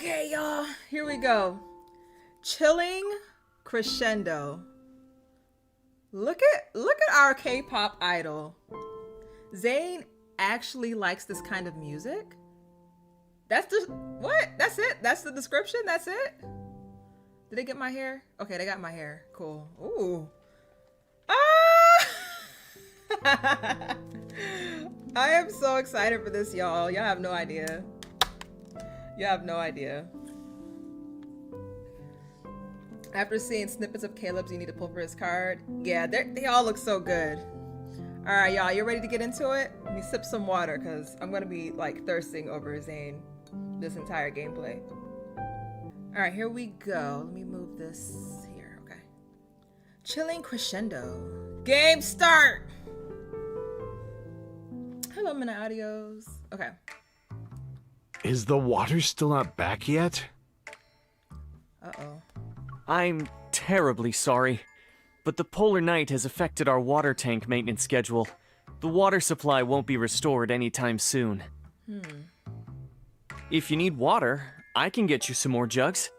Okay, y'all, here we go. Chilling Crescendo. Look at our K-pop idol. Zayne actually likes this kind of music. That's the what? That's it? That's the description? That's it? Did they get my hair? Okay, they got my hair. Cool. Ooh. Ah! I am so excited for this, y'all. Y'all have no idea. You have no idea. After seeing snippets of Caleb's You Need to Pull for His Card, yeah, they all look so good. All right, y'all, you ready to get into it? Let me sip some water because I'm going to be like thirsting over Zayne this entire gameplay. All right, here we go. Let me move this here. Okay. Chilling Crescendo. Game start. Hello, Mina Audios. Okay. Is the water still not back yet? Uh-oh. I'm terribly sorry, but the polar night has affected our water tank maintenance schedule. The water supply won't be restored anytime soon. If you need water, I can get you some more jugs.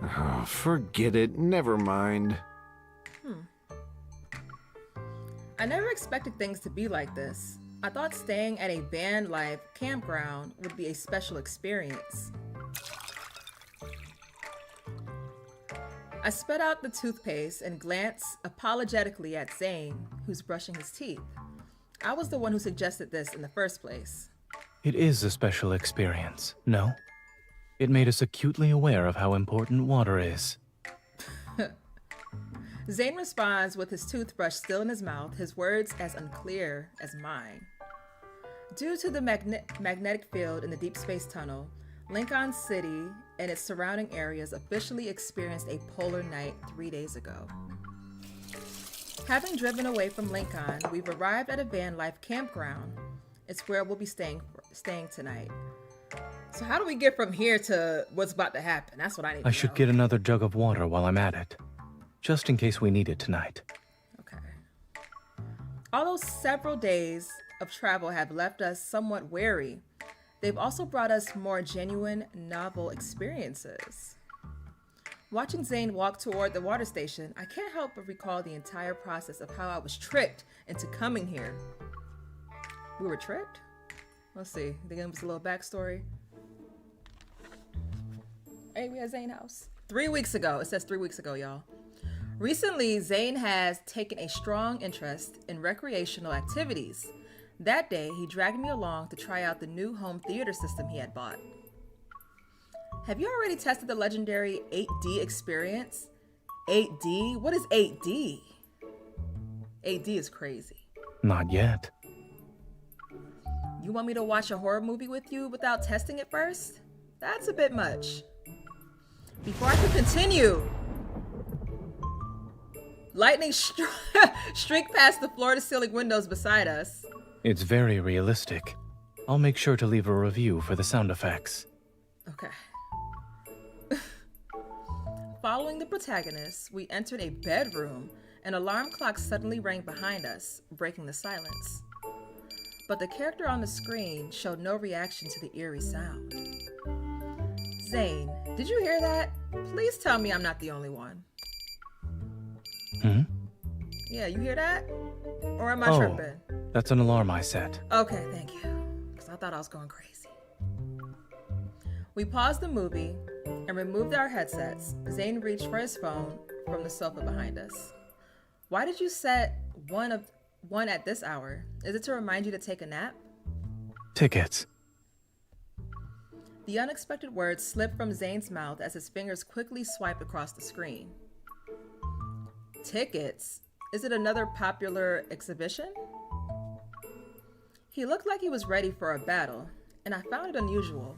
Oh, forget it. Never mind. I never expected things to be like this. I thought staying at a van life campground would be a special experience. I spat out the toothpaste and glanced apologetically at Zayne, who's brushing his teeth. I was the one who suggested this in the first place. It is a special experience, no? It made us acutely aware of how important water is. Zayne responds with his toothbrush still in his mouth, his words as unclear as mine. Due to the magnetic field in the Deepspace tunnel, Lincoln City and its surrounding areas officially experienced a polar night 3 days ago. Having driven away from Lincoln, we've arrived at a van life campground. It's where we'll be staying tonight. So how do we get from here to what's about to happen? That's what I need to know. I should get another jug of water while I'm at it, just in case we need it tonight. Okay. Although several days of travel have left us somewhat wary, they've also brought us more genuine, novel experiences. Watching Zayne walk toward the water station, I can't help but recall the entire process of how I was tricked into coming here. We were tricked? Let's see. They give us a little backstory. Hey, we at Zayne house. 3 weeks ago. It says 3 weeks ago, y'all. Recently, Zayne has taken a strong interest in recreational activities. That day, he dragged me along to try out the new home theater system he had bought. Have you already tested the legendary 8D experience? 8D? What is 8D? 8D is crazy. Not yet. You want me to watch a horror movie with you without testing it first? That's a bit much. Before I can continue, lightning streaked past the floor-to-ceiling windows beside us. It's very realistic. I'll make sure to leave a review for the sound effects. Okay. Following the protagonist, we entered a bedroom. An alarm clock suddenly rang behind us, breaking the silence. But the character on the screen showed no reaction to the eerie sound. Zayne, did you hear that? Please tell me I'm not the only one. Yeah, you hear that? Or am I tripping? That's an alarm I set. Okay, thank you. Because I thought I was going crazy. We paused the movie and removed our headsets. Zayne reached for his phone from the sofa behind us. Why did you set one at this hour? Is it to remind you to take a nap? Tickets. The unexpected words slipped from Zayne's mouth as his fingers quickly swiped across the screen. Tickets? Is it another popular exhibition? He looked like he was ready for a battle, and I found it unusual.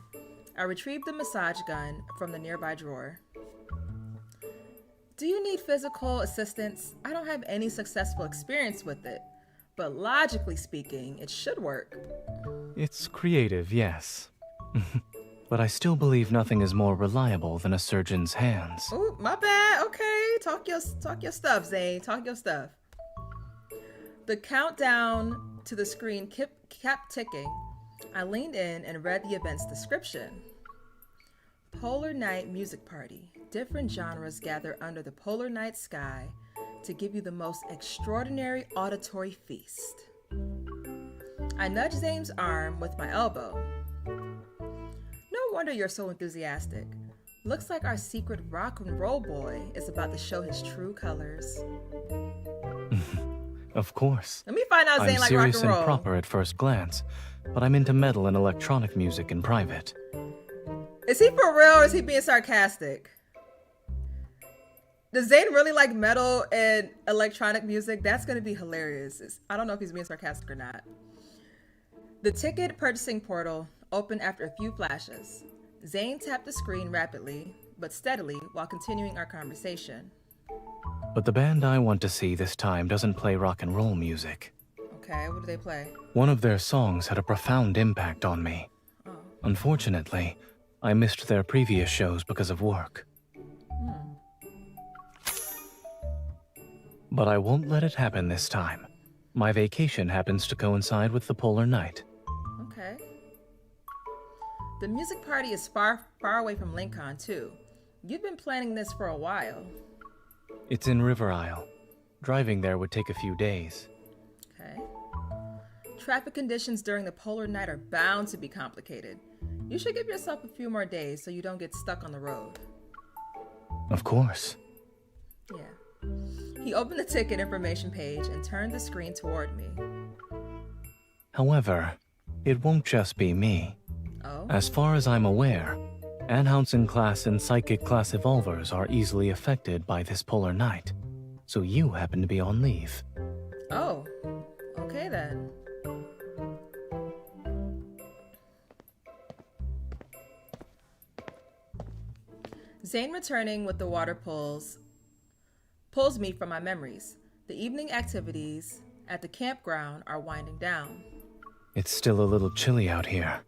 I retrieved the massage gun from the nearby drawer. Do you need physical assistance? I don't have any successful experience with it, but logically speaking, it should work. It's creative, yes. But I still believe nothing is more reliable than a surgeon's hands. Oh, my bad. Okay, talk your stuff, Zayne. Talk your stuff. The countdown to the screen kept ticking. I leaned in and read the event's description. Polar Night Music Party. Different genres gather under the polar night sky to give you the most extraordinary auditory feast. I nudge Zayne's arm with my elbow. No wonder you're so enthusiastic. Looks like our secret rock and roll boy is about to show his true colors. Of course. Let me find out Zayne I'm like rock serious and roll. and proper at first glance, but I'm into metal and electronic music in private. Is he for real or is he being sarcastic? Does Zayne really like metal and electronic music? That's going to be hilarious. I don't know if he's being sarcastic or not. The ticket purchasing portal opened after a few flashes. Zayne tapped the screen rapidly, but steadily while continuing our conversation. But the band I want to see this time doesn't play rock and roll music. Okay, what do they play? One of their songs had a profound impact on me. Oh. Unfortunately, I missed their previous shows because of work. But I won't let it happen this time. My vacation happens to coincide with the polar night. Okay. The music party is far away from Lincoln, too. You've been planning this for a while. It's in River Isle. Driving there would take a few days. Okay. Traffic conditions during the polar night are bound to be complicated. You should give yourself a few more days so you don't get stuck on the road. Of course. Yeah. He opened the ticket information page and turned the screen toward me. However, it won't just be me. Oh? As far as I'm aware, Anhousen class and Psychic class evolvers are easily affected by this polar night, so you happen to be on leave. Oh. Okay then. Zayne returning with the water pulls me from my memories. The evening activities at the campground are winding down. It's still a little chilly out here.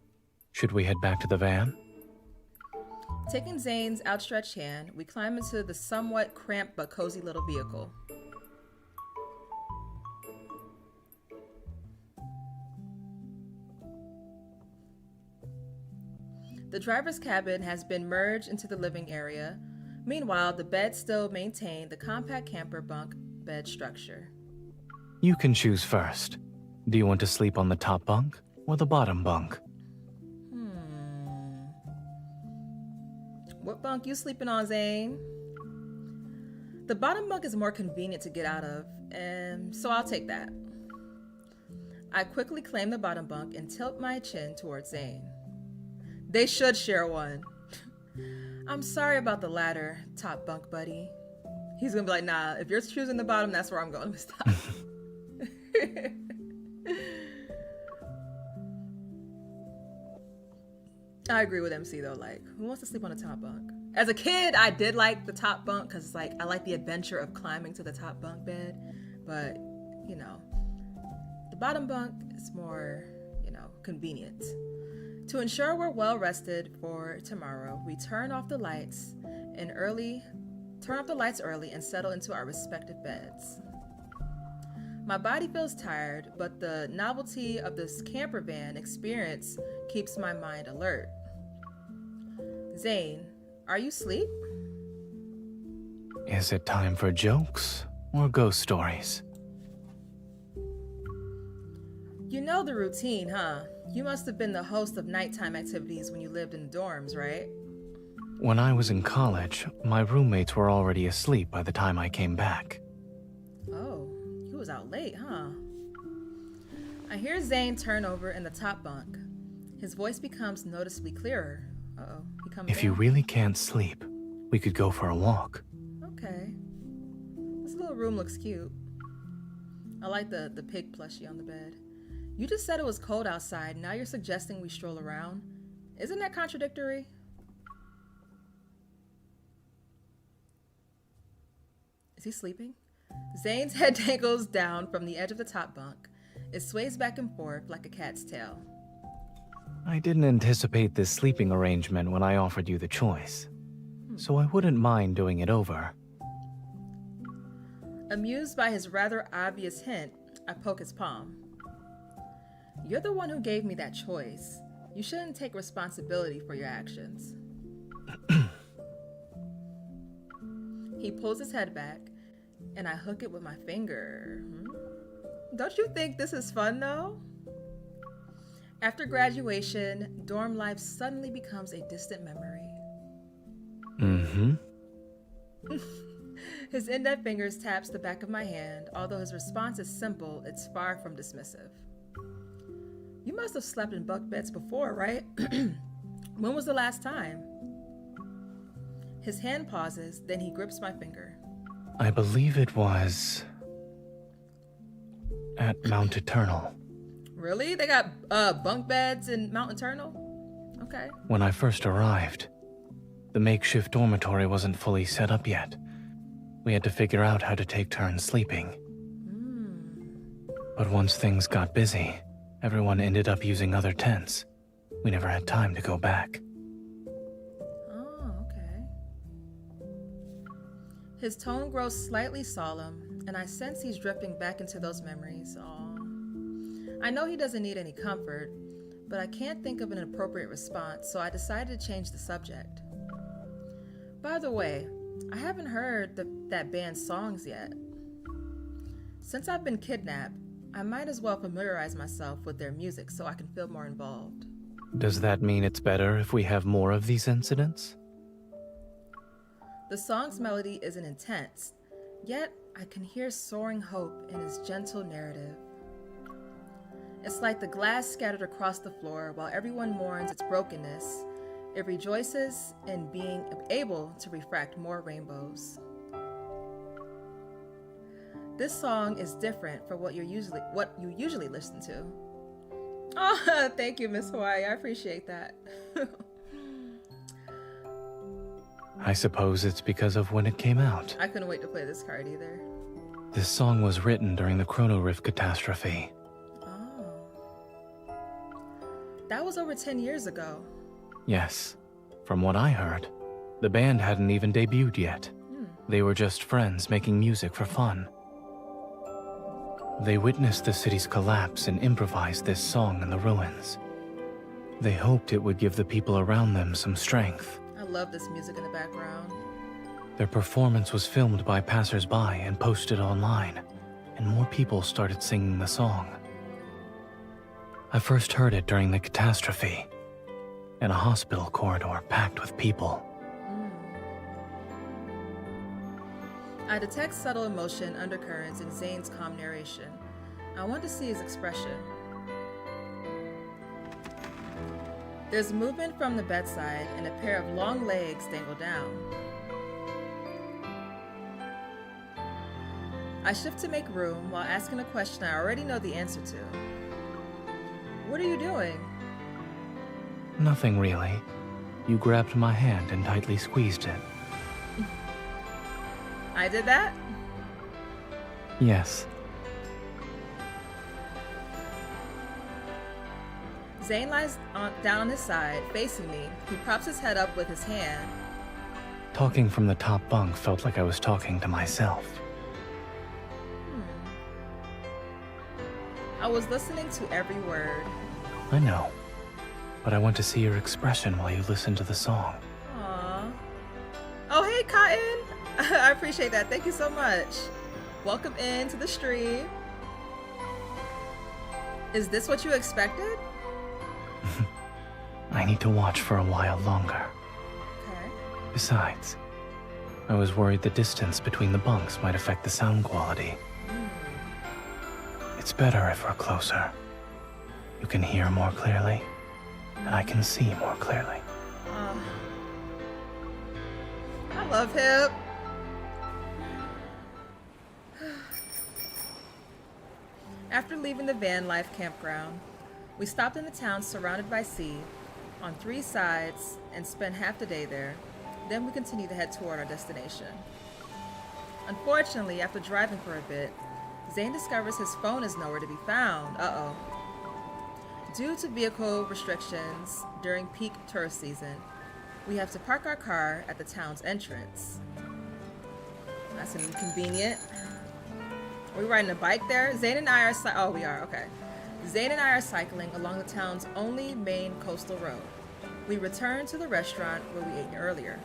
Should we head back to the van? Taking Zayne's outstretched hand, we climb into the somewhat cramped but cozy little vehicle. The driver's cabin has been merged into the living area. Meanwhile, the beds still maintain the compact camper bunk bed structure. You can choose first. Do you want to sleep on the top bunk or the bottom bunk? What bunk you sleeping on, Zayne? The bottom bunk is more convenient to get out of, and so I'll take that. I quickly claim the bottom bunk and tilt my chin towards Zayne. They should share one. I'm sorry about the latter, top bunk buddy. He's gonna be like, nah, if you're choosing the bottom, that's where I'm going to stop. I agree with MC though, like, who wants to sleep on the top bunk? As a kid, I did like the top bunk because like I like the adventure of climbing to the top bunk bed, but you know, the bottom bunk is more, you know, convenient. To ensure we're well rested for tomorrow, we turn off the lights early and settle into our respective beds. My body feels tired, but the novelty of this camper van experience keeps my mind alert. Zayne, are you asleep? Is it time for jokes or ghost stories? You know the routine, huh? You must have been the host of nighttime activities when you lived in the dorms, right? When I was in college, my roommates were already asleep by the time I came back. Oh, you was out late, huh? I hear Zayne turn over in the top bunk. His voice becomes noticeably clearer. Uh-oh, he comes If you really can't sleep, we could go for a walk. Okay. This little room looks cute. I like the pig plushie on the bed. You just said it was cold outside. Now you're suggesting we stroll around. Isn't that contradictory? Is he sleeping? Zayne's head dangles down from the edge of the top bunk. It sways back and forth like a cat's tail. I didn't anticipate this sleeping arrangement when I offered you the choice, so I wouldn't mind doing it over. Amused by his rather obvious hint, I poke his palm. You're the one who gave me that choice. You shouldn't take responsibility for your actions. He pulls his head back, and I hook it with my finger. Don't you think this is fun, though? After graduation, dorm life suddenly becomes a distant memory. Mm-hmm. His index fingers taps the back of my hand. Although his response is simple, it's far from dismissive. You must have slept in bunk beds before, right? When was the last time? His hand pauses, then he grips my finger. I believe it was at Mount Eternal. Really? They got bunk beds in Mount Eternal? Okay. When I first arrived, the makeshift dormitory wasn't fully set up yet. We had to figure out how to take turns sleeping. But once things got busy, everyone ended up using other tents. We never had time to go back. Oh, okay. His tone grows slightly solemn, and I sense he's drifting back into those memories. Aw. I know he doesn't need any comfort, but I can't think of an appropriate response, so I decided to change the subject. By the way, I haven't heard that band's songs yet. Since I've been kidnapped, I might as well familiarize myself with their music so I can feel more involved. Does that mean it's better if we have more of these incidents? The song's melody isn't intense, yet I can hear soaring hope in his gentle narrative. It's like the glass scattered across the floor while everyone mourns its brokenness. It rejoices in being able to refract more rainbows. This song is different from what you usually listen to. Oh, thank you, Miss Hawaii. I appreciate that. I suppose it's because of when it came out. I couldn't wait to play this card either. This song was written during the Chrono Rift catastrophe. Oh. That was over 10 years ago. Yes. From what I heard, the band hadn't even debuted yet. They were just friends making music for fun. They witnessed the city's collapse and improvised this song in the ruins. They hoped it would give the people around them some strength. I love this music in the background. Their performance was filmed by passers-by and posted online, and more people started singing the song. I first heard it during the catastrophe, in a hospital corridor packed with people. I detect subtle emotion undercurrents in Zayne's calm narration. I want to see his expression. There's movement from the bedside, and a pair of long legs dangle down. I shift to make room while asking a question I already know the answer to. What are you doing? Nothing really. You grabbed my hand and tightly squeezed it. I did that? Yes. Zayne lies down on his side, facing me. He props his head up with his hand. Talking from the top bunk felt like I was talking to myself. I was listening to every word. I know, but I want to see your expression while you listen to the song. Aww. Oh, hey, Cotton. I appreciate that. Thank you so much. Welcome into the stream. Is this what you expected? I need to watch for a while longer. Okay. Besides, I was worried the distance between the bunks might affect the sound quality. It's better if we're closer. You can hear more clearly, and I can see more clearly. I love him. After leaving the van life campground, we stopped in a town surrounded by sea on 3 sides and spent half the day there. Then we continued to head toward our destination. Unfortunately, after driving for a bit, Zayne discovers his phone is nowhere to be found. Uh-oh. Due to vehicle restrictions during peak tourist season, we have to park our car at the town's entrance. That's inconvenient. Are we riding a bike there? Zayne and I are we are, okay. Zayne and I are cycling along the town's only main coastal road. We return to the restaurant where we ate earlier.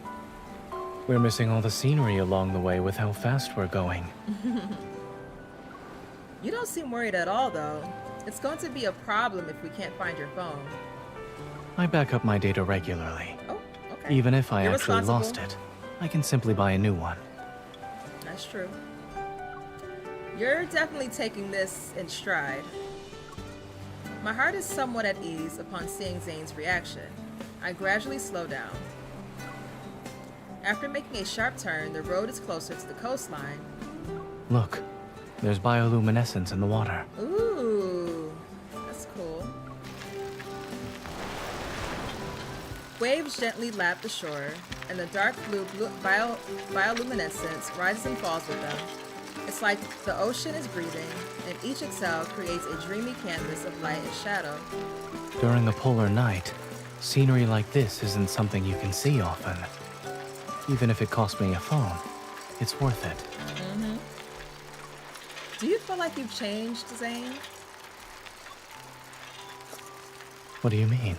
We're missing all the scenery along the way with how fast we're going. You don't seem worried at all, though. It's going to be a problem if we can't find your phone. I back up my data regularly. Oh, okay. Even if I You're actually lost responsible. it, I can simply buy a new one. That's true. You're definitely taking this in stride. My heart is somewhat at ease upon seeing Zayne's reaction. I gradually slow down. After making a sharp turn, the road is closer to the coastline. Look, there's bioluminescence in the water. Ooh, that's cool. Waves gently lap the shore, and the dark blue bioluminescence rises and falls with them. It's like the ocean is breathing, and each exhale creates a dreamy canvas of light and shadow. During a polar night, scenery like this isn't something you can see often. Even if it cost me a phone, it's worth it. Mm-hmm. Do you feel like you've changed, Zayne? What do you mean?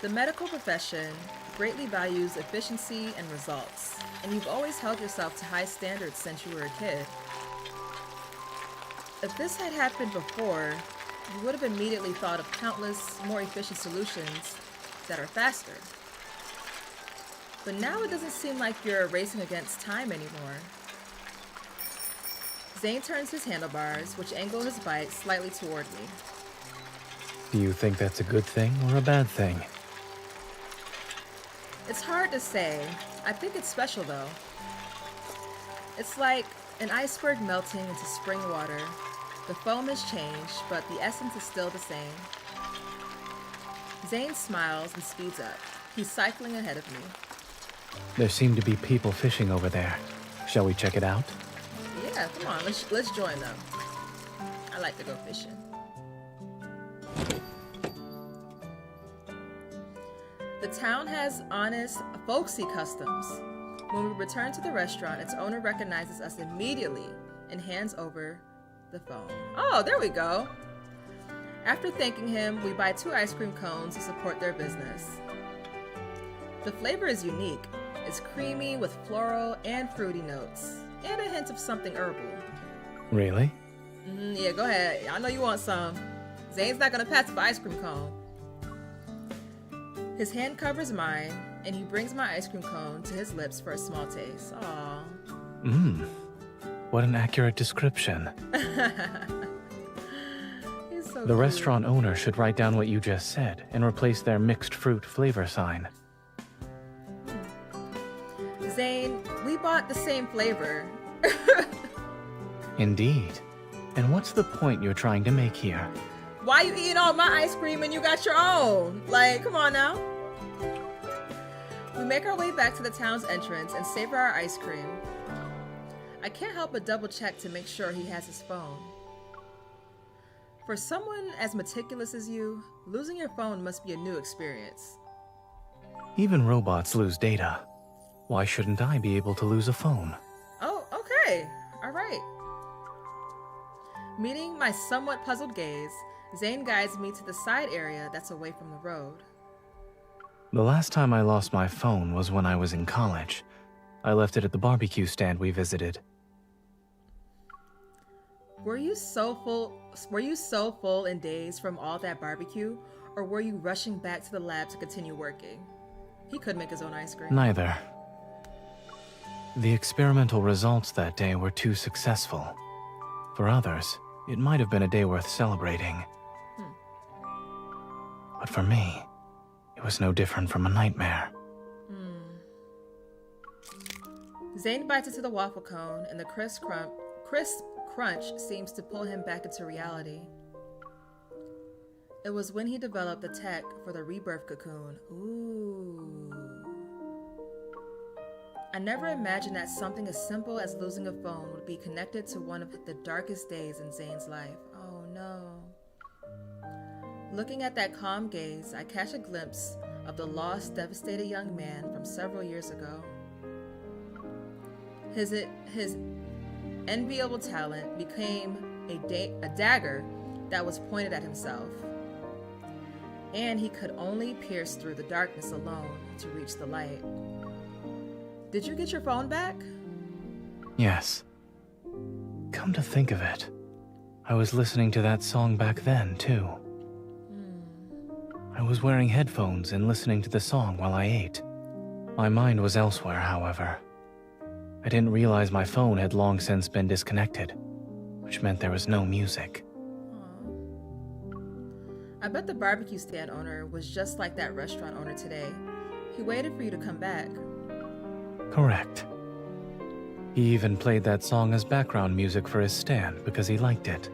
The medical profession greatly values efficiency and results, and you've always held yourself to high standards since you were a kid. If this had happened before, you would have immediately thought of countless more efficient solutions that are faster. But now it doesn't seem like you're racing against time anymore. Zayne turns his handlebars, which angle his bike slightly toward me. Do you think that's a good thing or a bad thing? It's hard to say. I think it's special though. It's like an iceberg melting into spring water. The foam has changed, but the essence is still the same. Zayne smiles and speeds up. He's cycling ahead of me. There seem to be people fishing over there. Shall we check it out? Yeah, come on, let's join them. I like to go fishing. The town has honest, folksy customs. When we return to the restaurant, its owner recognizes us immediately and hands over the phone. Oh, there we go. After thanking him, we buy 2 ice cream cones to support their business. The flavor is unique. It's creamy with floral and fruity notes, and a hint of something herbal. Really? Yeah, go ahead. I know you want some. Zayne's not gonna pass up an ice cream cone. His hand covers mine, and he brings my ice cream cone to his lips for a small taste. Aww. What an accurate description. He's so The cute. restaurant owner should write down what you just said and replace their mixed fruit flavor sign. Zayne, we bought the same flavor. Indeed. And what's the point you're trying to make here? Why you eating all my ice cream and you got your own? Like, come on now. We make our way back to the town's entrance and savor our ice cream. I can't help but double check to make sure he has his phone. For someone as meticulous as you, losing your phone must be a new experience. Even robots lose data. Why shouldn't I be able to lose a phone? Oh, okay. All right. Meeting my somewhat puzzled gaze, Zayne guides me to the side area that's away from the road. The last time I lost my phone was when I was in college. I left it at the barbecue stand we visited. Were you so full in days from all that barbecue, or were you rushing back to the lab to continue working? He could make his own ice cream. Neither. The experimental results that day were too successful. For others, it might have been a day worth celebrating. But for me, it was no different from a nightmare. Zayne bites into the waffle cone, and the crisp crunch seems to pull him back into reality. It was when he developed the tech for the rebirth cocoon. Ooh. I never imagined that something as simple as losing a phone would be connected to one of the darkest days in Zayne's life. Oh no. Looking at that calm gaze, I catch a glimpse of the lost, devastated young man from several years ago. His enviable talent became a dagger that was pointed at himself. and he could only pierce through the darkness alone to reach the light. Did you get your phone back? Yes. Come to think of it, I was listening to that song back then, too. I was wearing headphones and listening to the song while I ate. My mind was elsewhere, however. I didn't realize my phone had long since been disconnected, which meant there was no music. I bet the barbecue stand owner was just like that restaurant owner today. He waited for you to come back. Correct. He even played that song as background music for his stand because he liked it.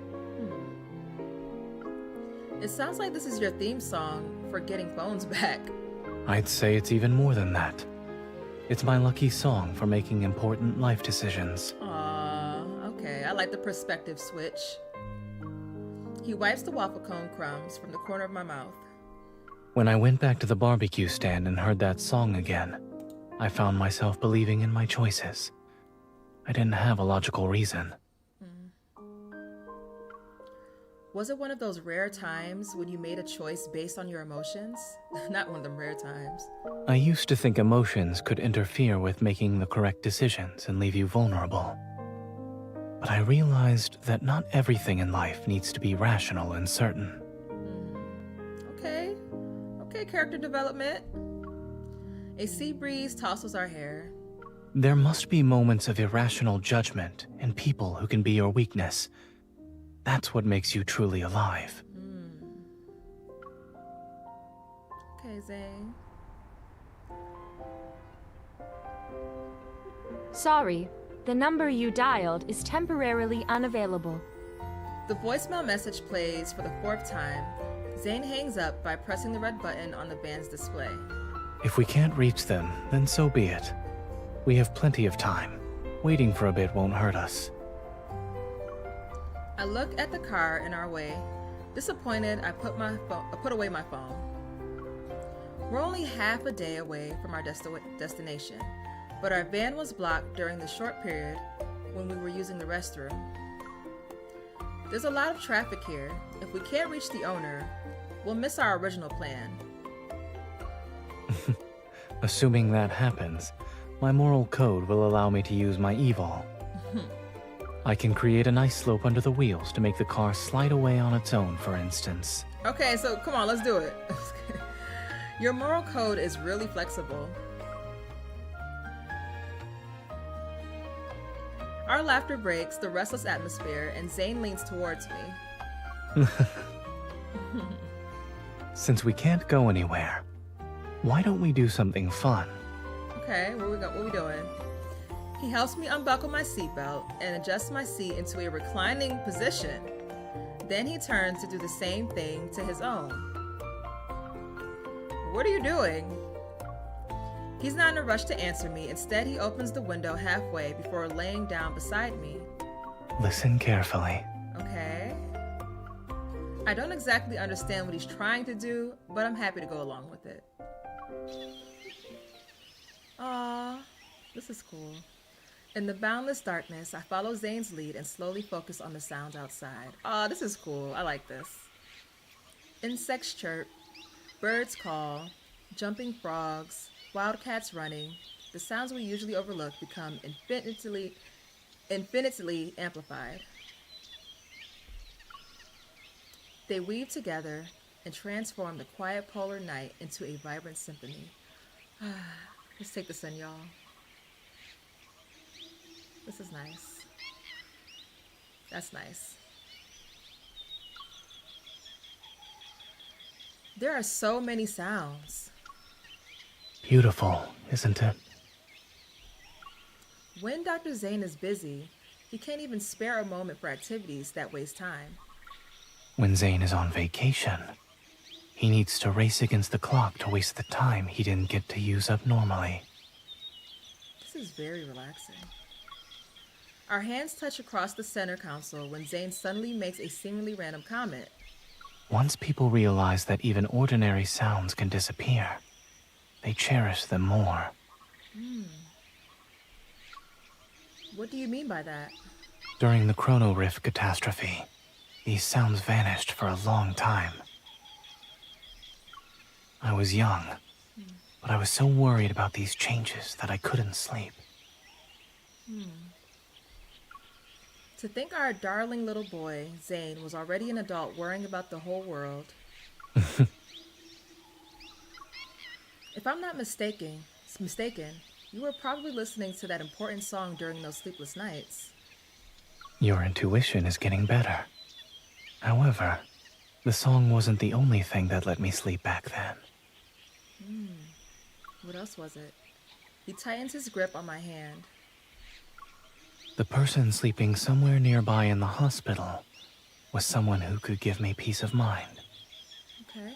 It sounds like this is your theme song for getting phones back. I'd say it's even more than that. It's my lucky song for making important life decisions. Aww, okay, I like the perspective switch. He wipes the waffle cone crumbs from the corner of my mouth. When I went back to the barbecue stand and heard that song again, I found myself believing in my choices. I didn't have a logical reason. Was it one of those rare times when you made a choice based on your emotions? Not one of them rare times. I used to think emotions could interfere with making the correct decisions and leave you vulnerable. But I realized that not everything in life needs to be rational and certain. Okay, character development. A sea breeze tosses our hair. There must be moments of irrational judgment in people who can be your weakness. That's what makes you truly alive. Okay, Zayne. Sorry, the number you dialed is temporarily unavailable. The voicemail message plays for the 4th time. Zayne hangs up by pressing the red button on the band's display. If we can't reach them, then so be it. We have plenty of time. Waiting for a bit won't hurt us. I look at the car in our way. Disappointed, I put away my phone. We're only half a day away from our destination, but our van was blocked during the short period when we were using the restroom. There's a lot of traffic here. If we can't reach the owner, we'll miss our original plan. Assuming that happens, my moral code will allow me to use my evil. I can create a nice slope under the wheels to make the car slide away on its own, for instance. Okay, so come on, let's do it. Your moral code is really flexible. Our laughter breaks the restless atmosphere, and Zayne leans towards me. Since we can't go anywhere, why don't we do something fun? Okay, what we doing? He helps me unbuckle my seatbelt and adjusts my seat into a reclining position. Then he turns to do the same thing to his own. What are you doing? He's not in a rush to answer me. Instead, he opens the window halfway before laying down beside me. Listen carefully. Okay. I don't exactly understand what he's trying to do, but I'm happy to go along with it. Aww, this is cool. In the boundless darkness, I follow Zayne's lead and slowly focus on the sounds outside. Aw, this is cool. I like this. Insects chirp, birds call, jumping frogs, wildcats running. The sounds we usually overlook become infinitely amplified. They weave together and transform the quiet polar night into a vibrant symphony. Let's take this in, y'all. This is nice. That's nice. There are so many sounds. Beautiful, isn't it? When Dr. Zayne is busy, he can't even spare a moment for activities that waste time. When Zayne is on vacation, he needs to race against the clock to waste the time he didn't get to use up normally. This is very relaxing. Our hands touch across the center console when Zayne suddenly makes a seemingly random comment. Once people realize that even ordinary sounds can disappear, they cherish them more. What do you mean by that? During the Chrono Rift catastrophe, these sounds vanished for a long time. I was young, but I was so worried about these changes that I couldn't sleep. To think our darling little boy, Zayne, was already an adult worrying about the whole world. If I'm not mistaken, you were probably listening to that important song during those sleepless nights. Your intuition is getting better. However, the song wasn't the only thing that let me sleep back then. What else was it? He tightens his grip on my hand. The person sleeping somewhere nearby in the hospital was someone who could give me peace of mind. Okay.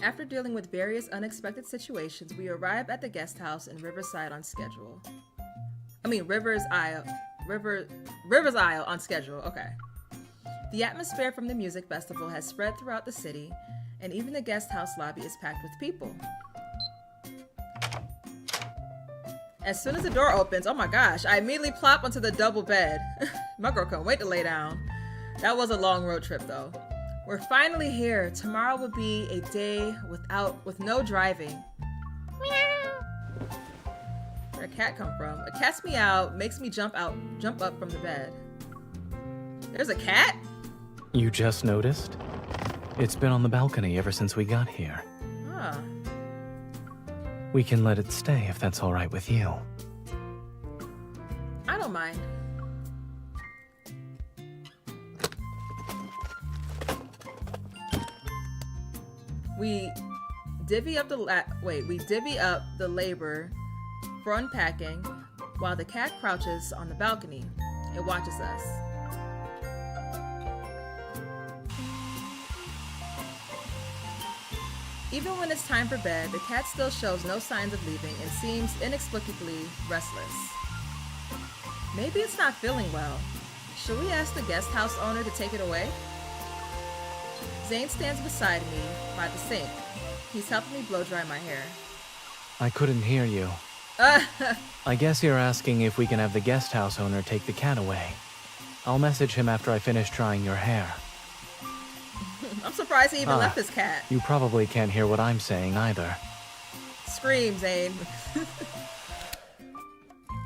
After dealing with various unexpected situations, we arrive at the guest house in Riverside on schedule. Rivers Isle on schedule, okay. The atmosphere from the music festival has spread throughout the city, and even the guest house lobby is packed with people. As soon as the door opens, oh my gosh, I immediately plop onto the double bed. My girl couldn't wait to lay down. That was a long road trip though. We're finally here. Tomorrow will be a day with no driving. Where'd a cat come from? A cat's meow makes me jump up from the bed. There's a cat? You just noticed? It's been on the balcony ever since we got here. Huh. We can let it stay if that's all right with you. I don't mind. We divvy up the labor for unpacking while the cat crouches on the balcony. It watches us. Even when it's time for bed, the cat still shows no signs of leaving and seems inexplicably restless. Maybe it's not feeling well. Should we ask the guest house owner to take it away? Zayne stands beside me by the sink. He's helping me blow dry my hair. I couldn't hear you. I guess you're asking if we can have the guest house owner take the cat away. I'll message him after I finish drying your hair. I'm surprised he even left his cat. You probably can't hear what I'm saying either. Scream, Zayne.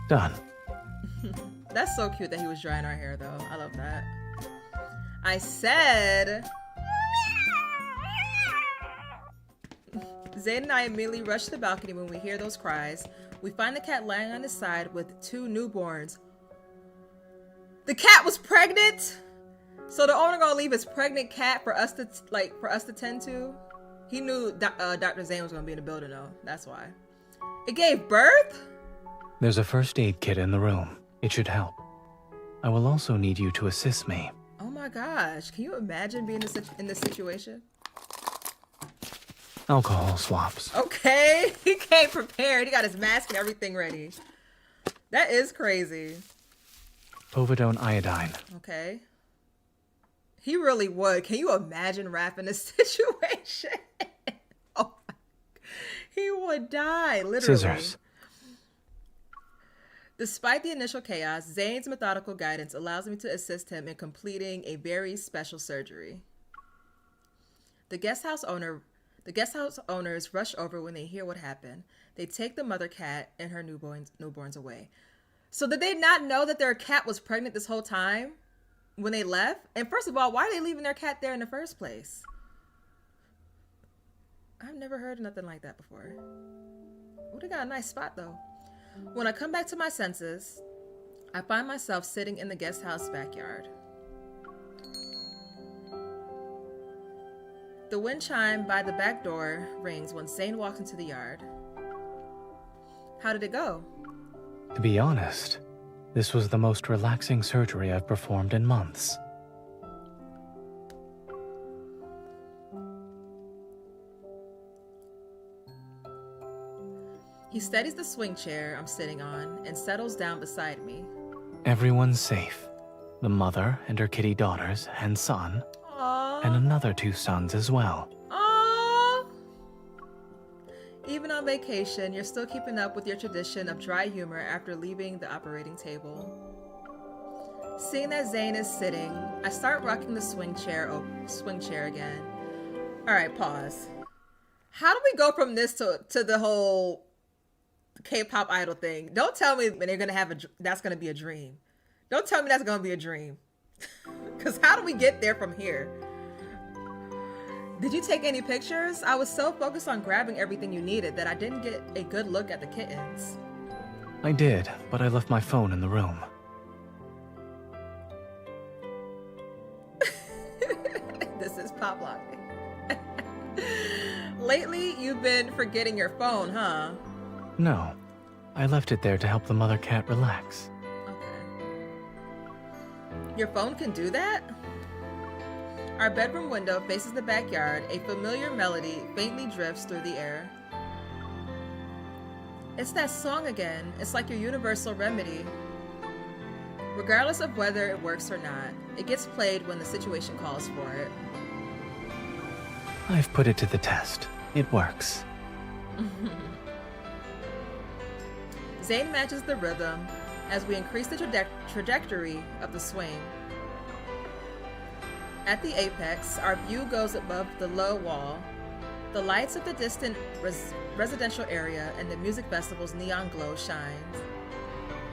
Done. That's so cute that he was drying our hair, though. I love that. I said... Zayne and I immediately rush to the balcony when we hear those cries. We find the cat lying on his side with 2 newborns. The cat was pregnant? So the owner gonna leave his pregnant cat for us to tend to? He knew Dr. Zayne was gonna be in the building though. That's why. It gave birth? There's a first aid kit in the room. It should help. I will also need you to assist me. Oh my gosh. Can you imagine being in this situation? Alcohol swabs. Okay. He came prepared. He got his mask and everything ready. That is crazy. Povidone iodine. Okay. He really would. Can you imagine Raph in this situation? Oh, he would die, literally. Scissors. Despite the initial chaos, Zayne's methodical guidance allows me to assist him in completing a very special surgery. The guest house owners rush over when they hear what happened. They take the mother cat and her newborns away. So did they not know that their cat was pregnant this whole time when they left? And first of all, why are they leaving their cat there in the first place? I've never heard of nothing like that before. Oh, they got a nice spot though. When I come back to my senses, I find myself sitting in the guest house backyard. The wind chime by the back door rings when Zayne walks into the yard. How did it go? To be honest, this was the most relaxing surgery I've performed in months. He steadies the swing chair I'm sitting on and settles down beside me. Everyone's safe. The mother and her kitty daughters and son. Aww. And another 2 sons as well. Aww. Even on vacation, you're still keeping up with your tradition of dry humor after leaving the operating table. Seeing that Zayne is sitting, I start rocking the swing chair again. All right, pause. How do we go from this to the whole K-pop idol thing? Don't tell me they're gonna have that's gonna be a dream. Don't tell me that's gonna be a dream. Cause how do we get there from here? Did you take any pictures? I was so focused on grabbing everything you needed that I didn't get a good look at the kittens. I did, but I left my phone in the room. This is pop locking. Lately, you've been forgetting your phone, huh? No, I left it there to help the mother cat relax. Okay. Your phone can do that? Our bedroom window faces the backyard. A familiar melody faintly drifts through the air. It's that song again. It's like your universal remedy. Regardless of whether it works or not, it gets played when the situation calls for it. I've put it to the test. It works. Zayne matches the rhythm as we increase the trajectory of the swing. At the apex, our view goes above the low wall. The lights of the distant residential area and the music festival's neon glow shines.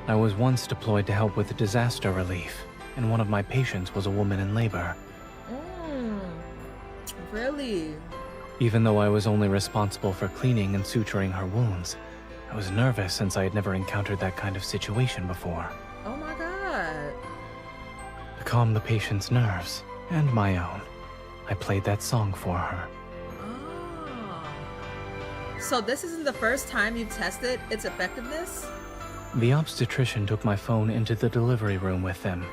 I was once deployed to help with disaster relief, and one of my patients was a woman in labor. Really? Even though I was only responsible for cleaning and suturing her wounds, I was nervous since I had never encountered that kind of situation before. Oh my god. To calm the patient's nerves, and my own, I played that song for her. Oh. So this isn't the first time you've tested its effectiveness? The obstetrician took my phone into the delivery room with them,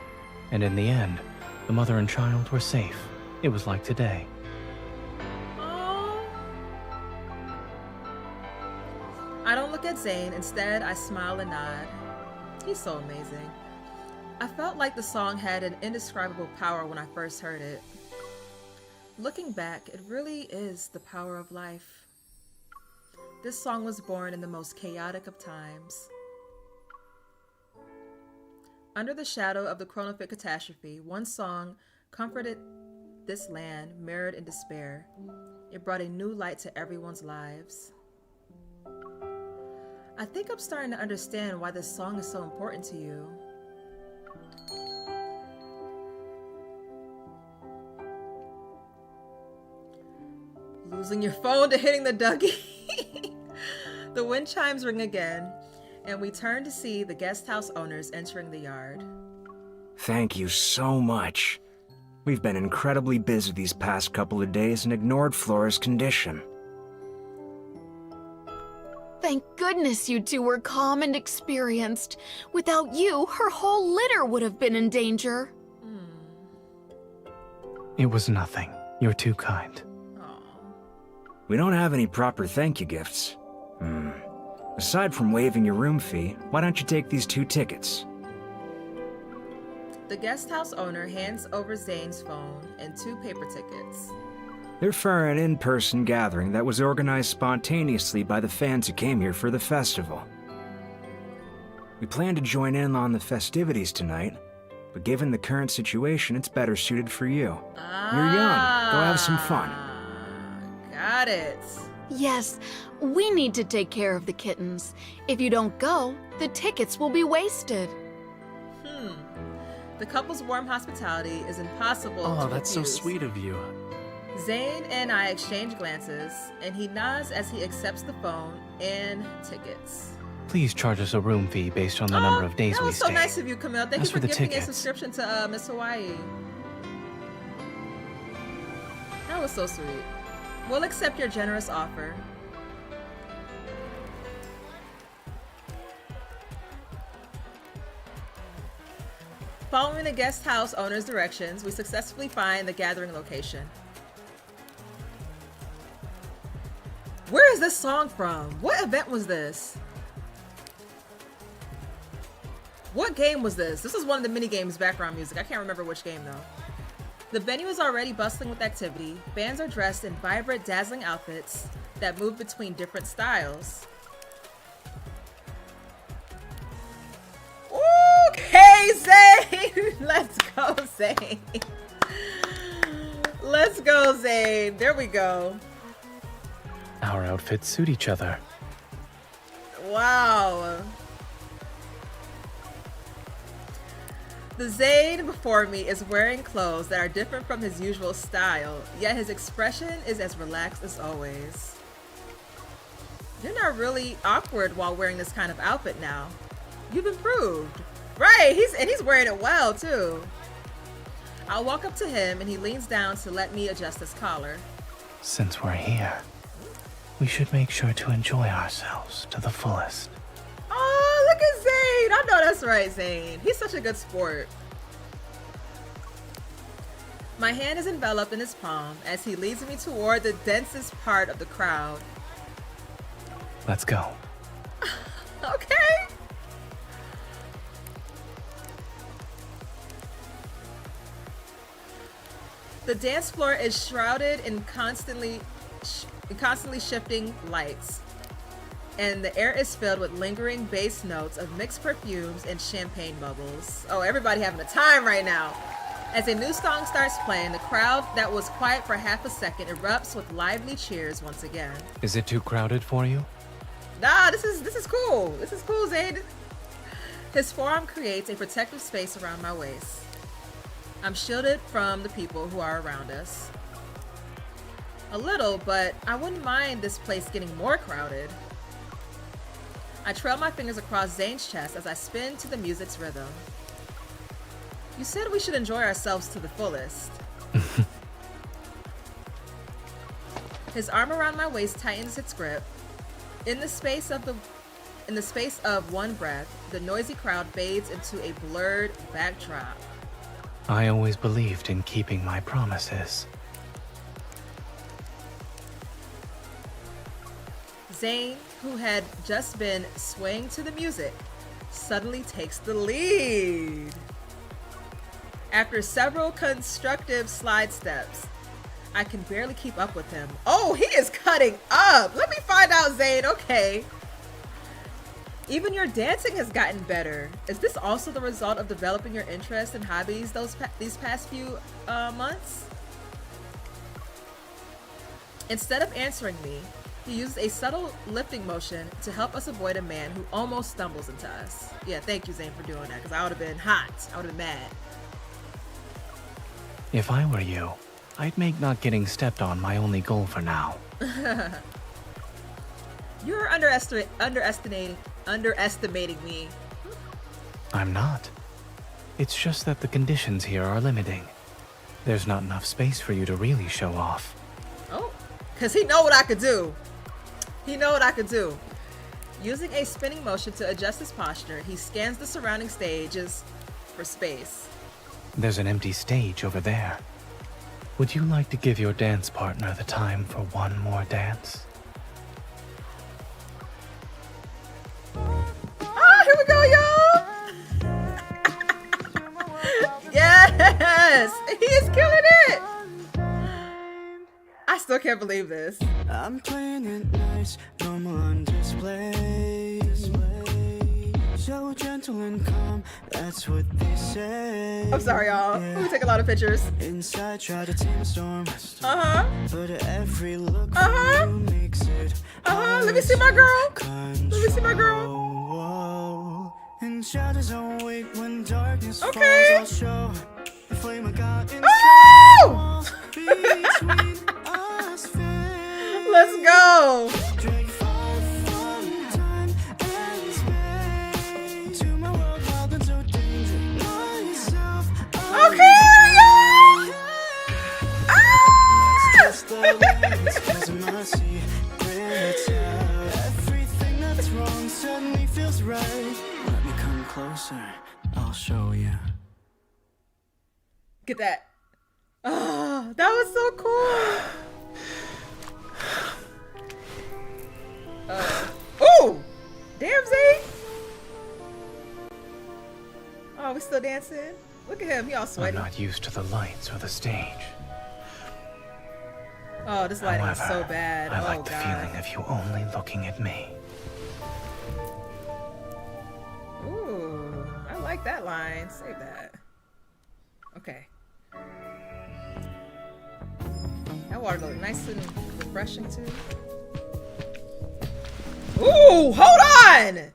and in the end, the mother and child were safe. It was like today. Oh. I don't look at Zayne. Instead, I smile and nod. He's so amazing. I felt like the song had an indescribable power when I first heard it. Looking back, it really is the power of life. This song was born in the most chaotic of times. Under the shadow of the chronophic catastrophe, one song comforted this land mirrored in despair. It brought a new light to everyone's lives. I think I'm starting to understand why this song is so important to you. Losing your phone to hitting the Dougie. The wind chimes ring again, and we turn to see the guest house owners entering the yard. Thank you so much. We've been incredibly busy these past couple of days and ignored Flora's condition. Thank goodness you two were calm and experienced. Without you, her whole litter would have been in danger. It was nothing. You're too kind. We don't have any proper thank you gifts. Aside from waiving your room fee, why don't you take these 2 tickets? The guest house owner hands over Zayne's phone and 2 paper tickets. They're for an in-person gathering that was organized spontaneously by the fans who came here for the festival. We plan to join in on the festivities tonight, but given the current situation, it's better suited for you. You're young. Go have some fun. Got it. Yes, we need to take care of the kittens. If you don't go, the tickets will be wasted. The couple's warm hospitality is impossible to Oh, that's so refuse. sweet of you. Zayne and I exchange glances, and he nods as he accepts the phone and tickets. Please charge us a room fee based on the number of days that we was so stay. nice of you, Camille. Thank As you for for the giving a tickets- subscription to Miss Hawaii. That was so sweet. We'll accept your generous offer. Following the guest house owner's directions, we successfully find the gathering location. Where is this song from? What event was this? What game was this? This was one of the mini games background music. I can't remember which game though. The venue is already bustling with activity. Bands are dressed in vibrant, dazzling outfits. that move between different styles. Okay, Zayne! Let's go, Zayne. Let's go, Zayne. There we go. Our outfits suit each other. Wow. The Zayne before me is wearing clothes that are different from his usual style, yet his expression is as relaxed as always. You're not really awkward while wearing this kind of outfit now. You've improved. Right, he's wearing it well too. I'll walk up to him and he leans down to let me adjust his collar. Since we're here, we should make sure to enjoy ourselves to the fullest. Oh, look at Zayne. I know that's right, Zayne. He's such a good sport. My hand is enveloped in his palm as he leads me toward the densest part of the crowd. Let's go. Okay. The dance floor is shrouded in constantly shifting lights, and the air is filled with lingering bass notes of mixed perfumes and champagne bubbles. Oh, everybody having a time right now. As a new song starts playing, the crowd that was quiet for half a second erupts with lively cheers once again. Is it too crowded for you? Nah, this is cool. This is cool, Zayne. His forearm creates a protective space around my waist. I'm shielded from the people who are around us. A little, but I wouldn't mind this place getting more crowded. I trail my fingers across Zayne's chest as I spin to the music's rhythm. You said we should enjoy ourselves to the fullest. His arm around my waist tightens its grip. In the space of one breath, the noisy crowd fades into a blurred backdrop. I always believed in keeping my promises. Zayne, who had just been swaying to the music, suddenly takes the lead. After several constructive slide steps, I can barely keep up with him. Oh, he is cutting up. Let me find out, Zayne. Okay. Even your dancing has gotten better. Is this also the result of developing your interest and hobbies these past few months? Instead of answering me, he uses a subtle lifting motion to help us avoid a man who almost stumbles into us. Yeah, thank you, Zayne, for doing that, because I would have been hot. I would have been mad. If I were you, I'd make not getting stepped on my only goal for now. You're underestimating me. I'm not. It's just that the conditions here are limiting. There's not enough space for you to really show off. Oh, because he know what I could do. He know what I could do. Using a spinning motion to adjust his posture, he scans the surrounding stages for space. There's an empty stage over there. Would you like to give your dance partner the time for one more dance? Ah, here we go, y'all! Yes! He is killing it! I still can't believe this. I'm playing it nice, normal on display. So gentle and calm, that's what they say. I'm sorry, y'all. We take a lot of pictures. Inside, try to tame a storm. Uh-huh. But every look Uh-huh. you makes it. Let me see my girl. Control. Let me see my girl. And shadows don't wait when darkness Okay. falls. I'll show the flame of God in Oh! between us. Let's go. Drag far from time and space. To my world, wild and so dangerous. Myself, Okay, y'all. just the limits, 'cause of my secrets out. Everything that's wrong suddenly feels right. Let me come closer, I'll show you. Get that. Oh, that was so cool. Ooh! Damn, Zayne. Oh, we still dancing? Look at him. He all I'm sweaty. not used to the lights or the stage. Oh, this lighting is so However, bad. I Oh, like the God. feeling of you only looking at me. Ooh, I like that line. Save that. Okay. That water looks nice and refreshing too. Ooh, hold on!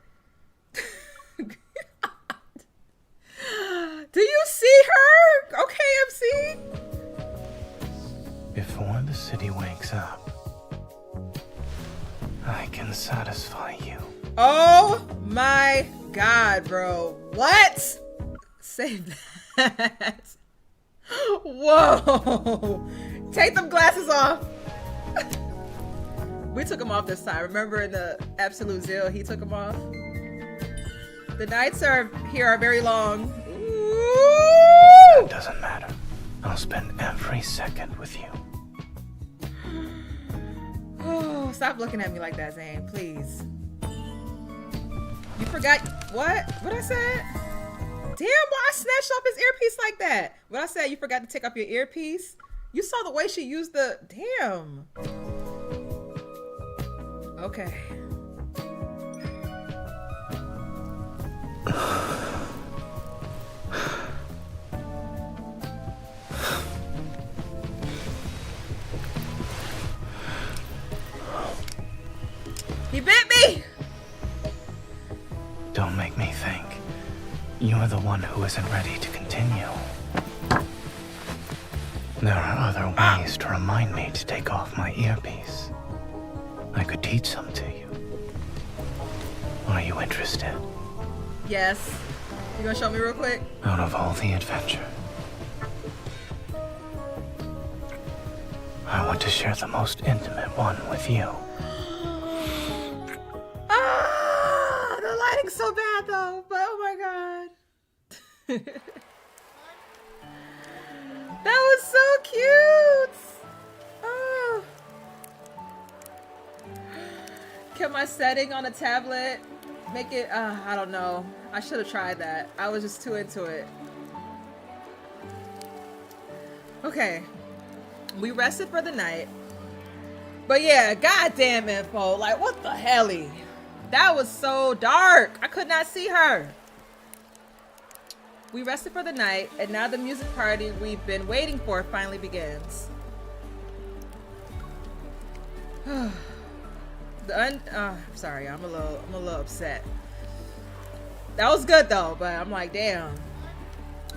Do you see her? Okay, MC. Before the city wakes up, I can satisfy you. Oh my God, bro. What? Save that. Whoa. Take them glasses off. We took them off this time. Remember in the Absolute Zeal, he took them off. The nights here are very long. Ooh. It doesn't matter. I'll spend every second with you. Oh, stop looking at me like that, Zayne, please. You forgot what? What I said? Damn, why I snatched off his earpiece like that? What I said, you forgot to take off your earpiece? You saw the way she used the... Damn. Okay. He bit me! Don't make me think. You're the one who isn't ready to continue. There are other ways to remind me to take off my earpiece. I could teach some to you. Are you interested? Yes. You gonna show me real quick? Out of all the adventure, I want to share the most intimate one with you. Ah, the lighting's so bad though, but oh my God. That was so cute. Oh. Can my setting on a tablet make it, I don't know. I should have tried that. I was just too into it. Okay. We rested for the night. But yeah, goddamn Infold. Like, what the helly? That was so dark. I could not see her. We rested for the night, and now the music party we've been waiting for finally begins. Sorry, I'm a little upset. That was good though, but I'm like, damn.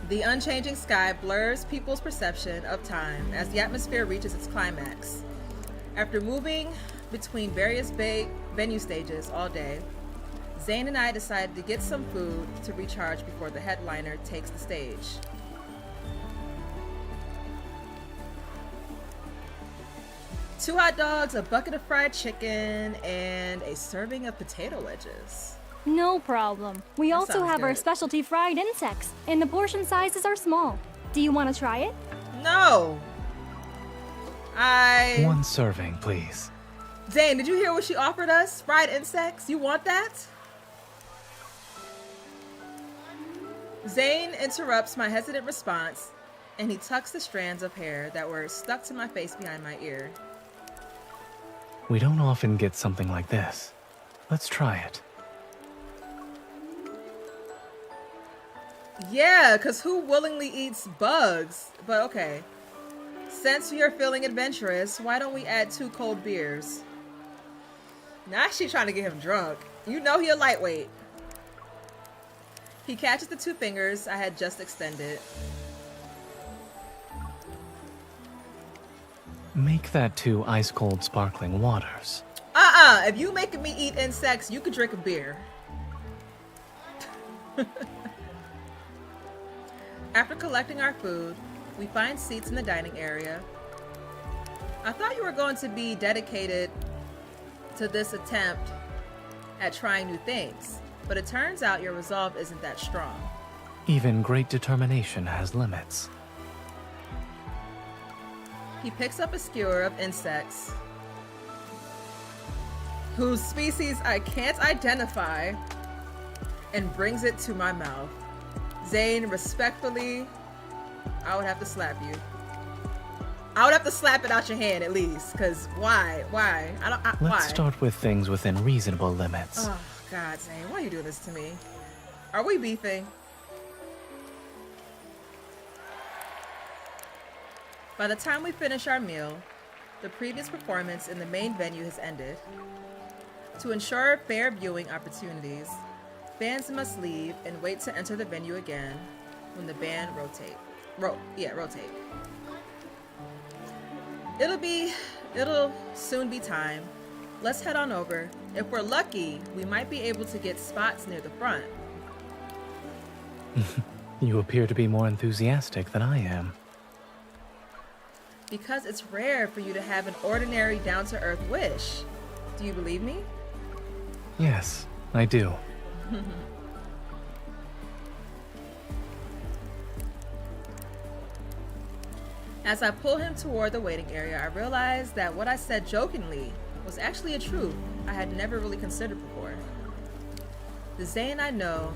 The unchanging sky blurs people's perception of time as the atmosphere reaches its climax. After moving between various venue stages all day, Zayne and I decided to get some food to recharge before the headliner takes the stage. Two hot dogs, a bucket of fried chicken, and a serving of potato wedges. No problem. We That also sounds have our good. specialty fried insects, and the portion sizes are small. Do you want to try it? No! One serving, please. Zayne, did you hear what she offered us? Fried insects? You want that? Zayne interrupts my hesitant response, and he tucks the strands of hair that were stuck to my face behind my ear. We don't often get something like this. Let's try it. Yeah, because who willingly eats bugs? But okay. Since you're feeling adventurous, why don't we add 2 cold beers? Now she's trying to get him drunk. You know he a lightweight. He catches the 2 fingers I had just extended. Make that 2 ice-cold sparkling waters. If you making me eat insects, you could drink a beer. After collecting our food, we find seats in the dining area. I thought you were going to be dedicated to this attempt at trying new things, but it turns out your resolve isn't that strong. Even great determination has limits. He picks up a skewer of insects whose species I can't identify and brings it to my mouth. Zayne, respectfully, I would have to slap you. I would have to slap it out your hand at least, cause why? Why? Let's why? start with things within reasonable limits. Oh God, Zane, why you do this to me? Are we beefing? By the time we finish our meal, the previous performance in the main venue has ended. To ensure fair viewing opportunities, fans must leave and wait to enter the venue again when the band rotate. It'll soon be time. Let's head on over. If we're lucky, we might be able to get spots near the front. You appear to be more enthusiastic than I am. Because it's rare for you to have an ordinary, down-to-earth wish. Do you believe me? Yes, I do. As I pull him toward the waiting area, I realize that what I said jokingly was actually a truth I had never really considered before. The Zayne I know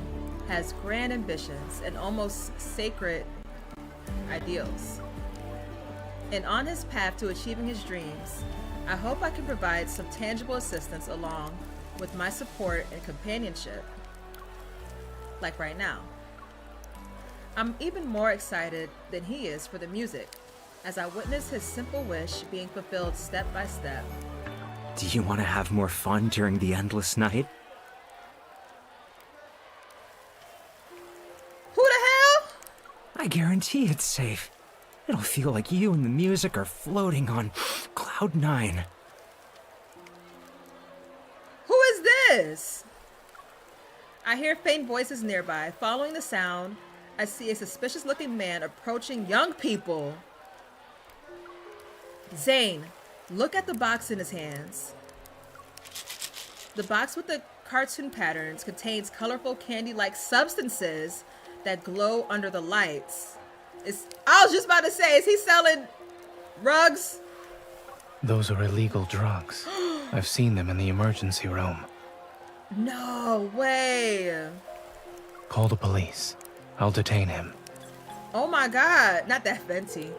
has grand ambitions and almost sacred ideals. And on his path to achieving his dreams, I hope I can provide some tangible assistance along with my support and companionship. Like right now. I'm even more excited than he is for the music, as I witness his simple wish being fulfilled step by step. Do you want to have more fun during the endless night? Who the hell? I guarantee it's safe. It'll feel like you and the music are floating on Cloud 9. Who is this? I hear faint voices nearby. Following the sound, I see a suspicious-looking man approaching young people. Zayne, look at the box in his hands. The box with the cartoon patterns contains colorful candy-like substances that glow under the lights. I was just about to say, is he selling rugs? Those are illegal drugs. I've seen them in the emergency room. No way. Call the police. I'll detain him. Oh my God, not that Fenty.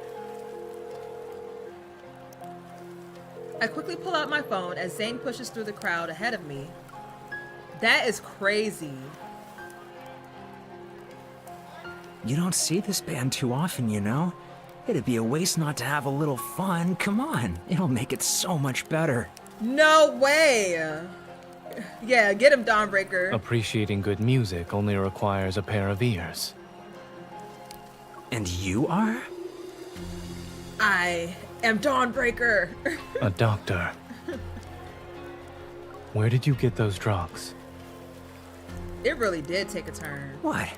I quickly pull out my phone as Zayne pushes through the crowd ahead of me. That is crazy. You don't see this band too often, you know? It'd be a waste not to have a little fun. Come on, it'll make it so much better. No way. Yeah, get him, Dawnbreaker. Appreciating good music only requires a pair of ears. And you are? I am Dawnbreaker. A doctor. Where did you get those drugs? It really did take a turn. What?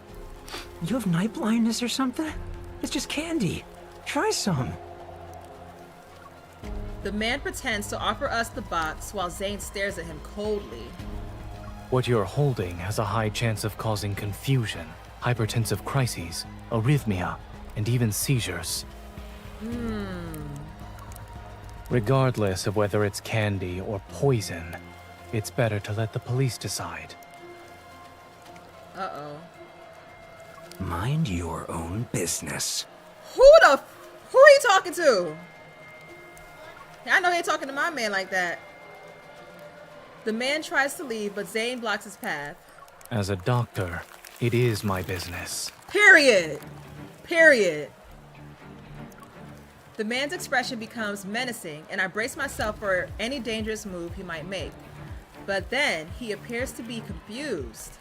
You have night blindness or something? It's just candy. Try some. The man pretends to offer us the box while Zayne stares at him coldly. What you're holding has a high chance of causing confusion, hypertensive crises, arrhythmia, and even seizures. Regardless of whether it's candy or poison, it's better to let the police decide. Uh-oh. Mind your own business. Who are you talking to? I know he ain't talking to my man like that. The man tries to leave, but Zayne blocks his path. As a doctor, it is my business. Period. Period. The man's expression becomes menacing, and I brace myself for any dangerous move he might make. But then, he appears to be confused.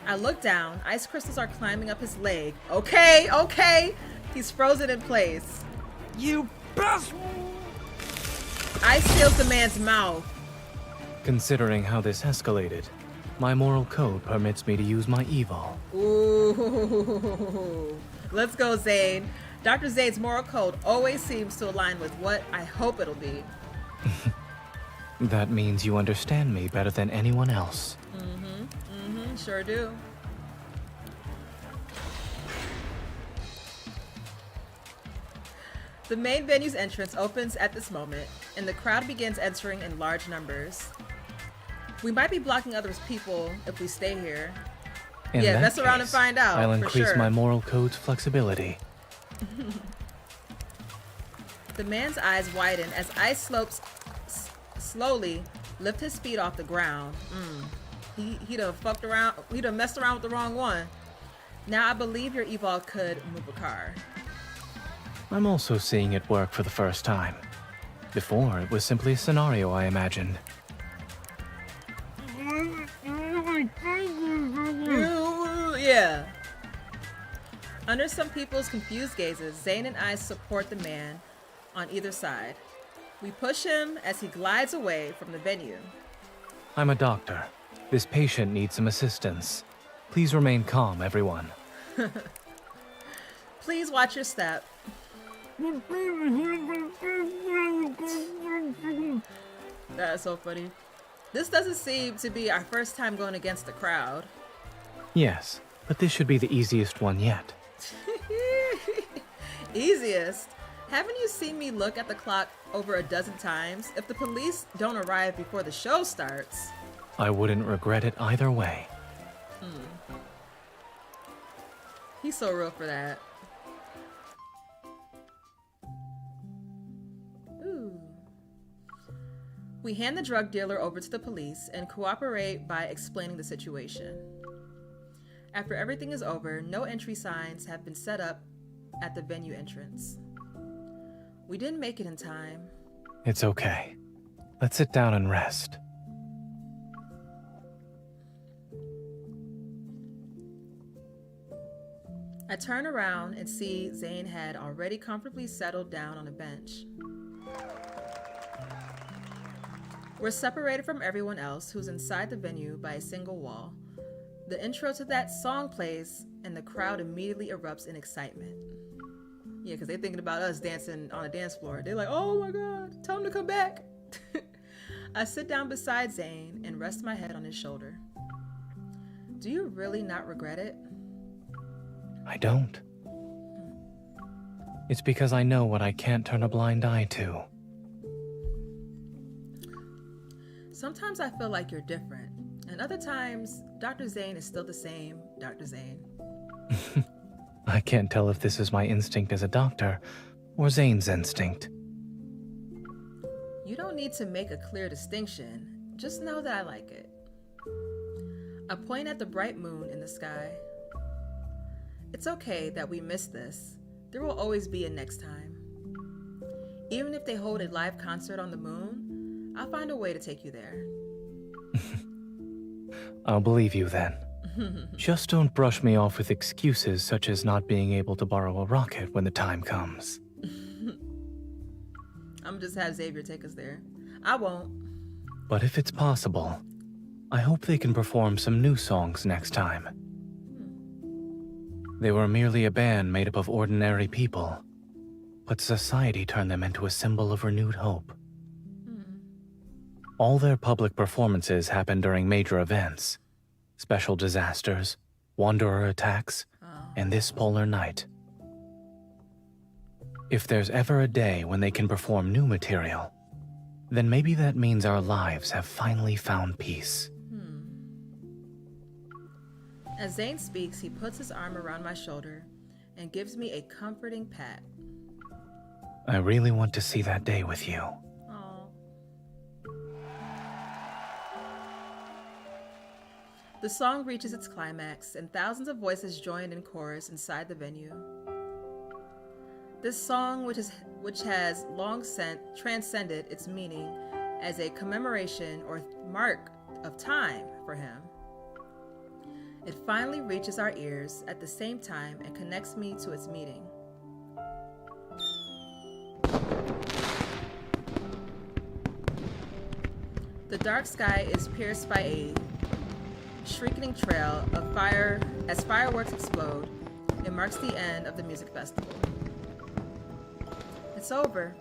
I look down. Ice crystals are climbing up his leg. Okay. He's frozen in place. You best! Ice seals the man's mouth. Considering how this escalated, my moral code permits me to use my evil. Ooh. Let's go, Zayne. Dr. Zayne's moral code always seems to align with what I hope it'll be. That means you understand me better than anyone else. Sure do. The main venue's entrance opens at this moment, and the crowd begins entering in large numbers. We might be blocking other people if we stay here. In Yeah, that mess around and case, find out. I'll for increase sure. my moral code's flexibility. The man's eyes widen as ice slopes slowly lift his feet off the ground. He done fucked around. He done messed around with the wrong one. Now I believe your Evolve could move a car. I'm also seeing it work for the first time. Before, it was simply a scenario I imagined. Yeah. Under some people's confused gazes, Zayne and I support the man on either side. We push him as he glides away from the venue. I'm a doctor. This patient needs some assistance. Please remain calm, everyone. Please watch your step. That's so funny. This doesn't seem to be our first time going against the crowd. Yes, but this should be the easiest one yet. Easiest? Haven't you seen me look at the clock over a dozen times? If the police don't arrive before the show starts... I wouldn't regret it either way. He's so real for that. Ooh. We hand the drug dealer over to the police and cooperate by explaining the situation. After everything is over, no entry signs have been set up at the venue entrance. We didn't make it in time. It's okay. Let's sit down and rest. I turn around and see Zayne had already comfortably settled down on a bench. We're separated from everyone else who's inside the venue by a single wall. The intro to that song plays and the crowd immediately erupts in excitement. Yeah, because they're thinking about us dancing on a dance floor. They're like, oh my God, tell him to come back. I sit down beside Zayne and rest my head on his shoulder. Do you really not regret it? I don't. It's because I know what I can't turn a blind eye to. Sometimes I feel like you're different, and other times, Dr. Zayne is still the same Dr. Zayne. I can't tell if this is my instinct as a doctor, or Zayne's instinct. You don't need to make a clear distinction, just know that I like it. I point at the bright moon in the sky. It's okay that we missed this. There will always be a next time. Even if they hold a live concert on the moon, I'll find a way to take you there. I'll believe you then. Just don't brush me off with excuses such as not being able to borrow a rocket when the time comes. I'm just have Xavier take us there. I won't. But if it's possible, I hope they can perform some new songs next time. They were merely a band made up of ordinary people, but society turned them into a symbol of renewed hope. All their public performances happen during major events, special disasters, wanderer attacks, and this polar night. If there's ever a day when they can perform new material, then maybe that means our lives have finally found peace. As Zayne speaks, he puts his arm around my shoulder and gives me a comforting pat. I really want to see that day with you. Aww. The song reaches its climax, and thousands of voices join in chorus inside the venue. This song, which has long transcended its meaning as a commemoration or mark of time for him. It finally reaches our ears at the same time and connects me to its meaning. The dark sky is pierced by a shrieking trail of fire as fireworks explode. It marks the end of the music festival. It's over.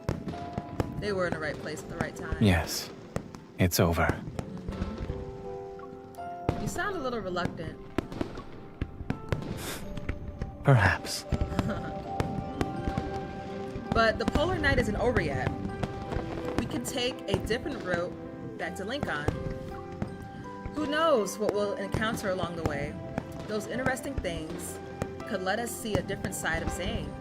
They were in the right place at the right time. Yes, it's over. You sound a little reluctant. Perhaps. But the polar night isn't over yet. We can take a different route back to Lincoln. Who knows what we'll encounter along the way? Those interesting things could let us see a different side of Zayne.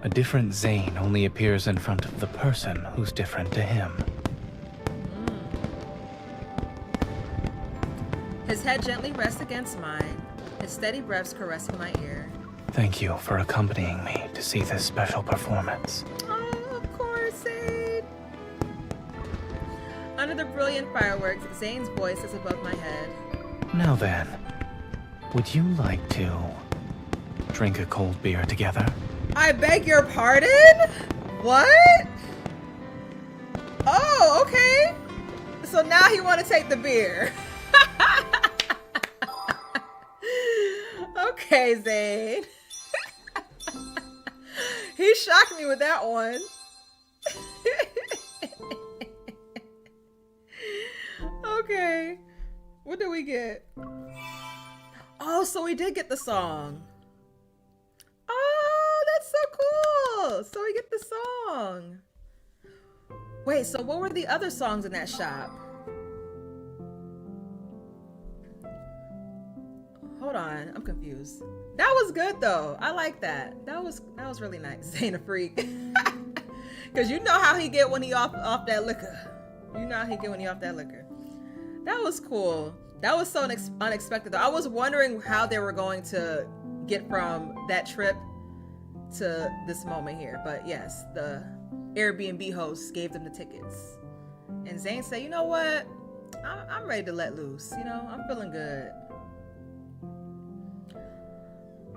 A different Zayne only appears in front of the person who's different to him. His head gently rests against mine, his steady breaths caressing my ear. Thank you for accompanying me to see this special performance. Oh, of course, Zayne. Under the brilliant fireworks, Zayne's voice is above my head. Now then, would you like to drink a cold beer together? I beg your pardon? What? Oh, okay. So now he want to take the beer. Okay, Zayne. He shocked me with that one. Okay. What did we get? Oh, so we did get the song. Oh, that's so cool. So we get the song. Wait, so what were the other songs in that shop? Hold on, I'm confused. That was good though. I like that. That was really nice. Zayne a freak. Cause you know how he get when he off that liquor. You know how he get when he off that liquor. That was cool. That was so unexpected though. I was wondering how they were going to get from that trip to this moment here. But yes, the Airbnb host gave them the tickets. And Zayne said, you know what? I'm ready to let loose. You know, I'm feeling good.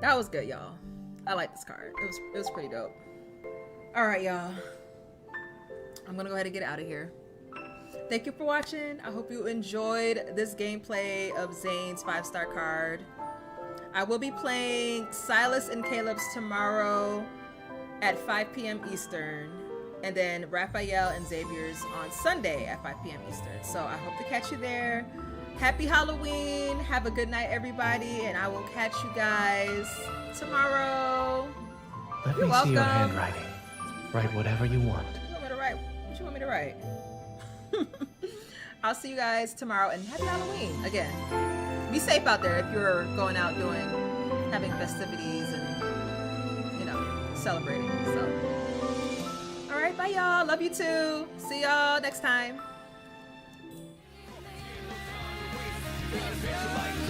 That was good, y'all. I like this card. It was pretty dope. All right, y'all. I'm gonna go ahead and get out of here. Thank you for watching. I hope you enjoyed this gameplay of Zayne's 5-star card. I will be playing Sylus and Caleb's tomorrow at 5 p.m. Eastern, and then Rafayel and Xavier's on Sunday at 5 p.m. Eastern. So I hope to catch you there. Happy Halloween. Have a good night, everybody, and I will catch you guys tomorrow. Let You're me welcome. see your handwriting. Write whatever you want. What you want me to write? What you want me to write? I'll see you guys tomorrow, and happy Halloween again. Be safe out there if you're going out having festivities and, you know, celebrating. So, all right, bye y'all. Love you too. See y'all next time. Like